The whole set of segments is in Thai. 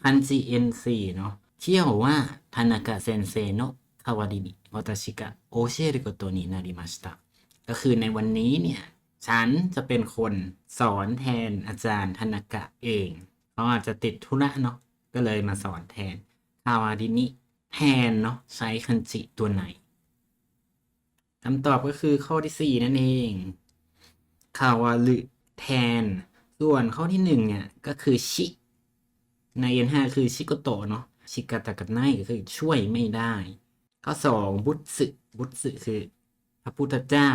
คันจิเอ็นซีเนาะเที่ยวว่าทานากะเซนเซโนะคาวารินิวาตาชิกะโอเชรุโกโตนินาริมาชิตะก็คือในวันนี้เนี่ยฉันจะเป็นคนสอนแทนอาจารย์ทานากะเองเขาอาจจะติดธุระเนาะก็เลยมาสอนแทนคาวารินิแทนเนาะใช้คันจิตัวไหนคำตอบก็คือข้อที่4นั่นเองคาวารุแทนส่วนข้อที่1เนี่ยก็คือชิใน N5 คือชิโกโตะเนาะชิกาตะกันไนก็คือช่วยไม่ได้ข้อ2บุตสึคือพระพุทธเจ้า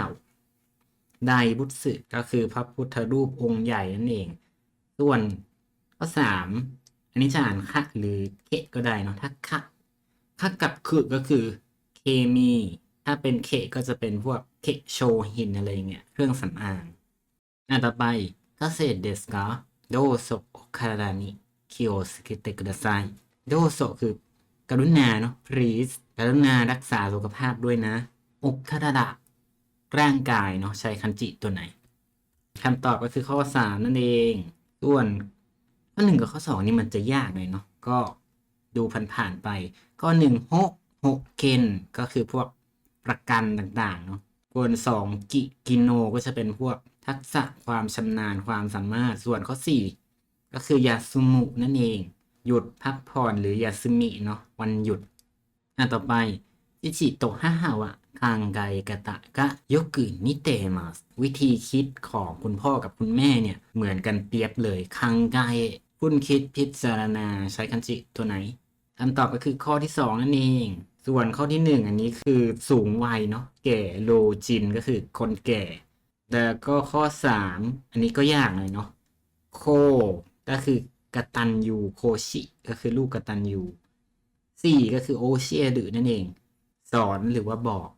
ไดบุตสึก็คือพระพุทธรูปองค์ใหญ่นั่นเองส่วนข้อ3อันนี้จะอ่านคะหรือเคก็ได้เนาะถ้าคะกับคือก็คือเคมีถ้าเป็นเคก็จะเป็นพวกเคโชหินอะไรเงี้ยเครื่องสำอางต่อไปเกษตรเดสกาโดโซโอคารานิคิโอสเกเตกุดาไซโดโซคือกรุณาเนาะ please กรุณารักษาสุขภาพด้วยนะโอคาราดะร่างกายเนาะใช้คันจิตัวไหนคำตอบก็คือข้อ3นั่นเองส่วนข้อ1กับข้อ2นี่มันจะยากหน่อยเนาะก็ดูผ่านๆไปข้อ1โฮเคนก็คือพวกประกันต่างๆเนาะส่วน2กิโนก็จะเป็นพวกทักษะความชำนาญความสามารถส่วนข้อ4ก็คือยาสุมุนั่นเองหยุดพักผ่อนหรือยาซึมิเนาะวันหยุดต่อไปอิจิโตะฮะฮาวะคังไกกะตะกะยกุนิเตมัสวิธีคิดของคุณพ่อกับคุณแม่เนี่ยเหมือนกันเปรียบเลยคังไกคุณคิดพิจารณาใช้คันจิตัวไหนคำตอบก็คือข้อที่2นั่นเองส่วนข้อที่1อันนี้คือสูงวัยเนาะแก่โลจินก็คือคนแก่แล้วก็ข้อ3อันนี้ก็ยากหน่อยเนาะโคก็คือกตัญญูโคชิก็คือลูกกตัญญู4ก็คือโอเชียดือนั่นเองสอนหรือว่าบอก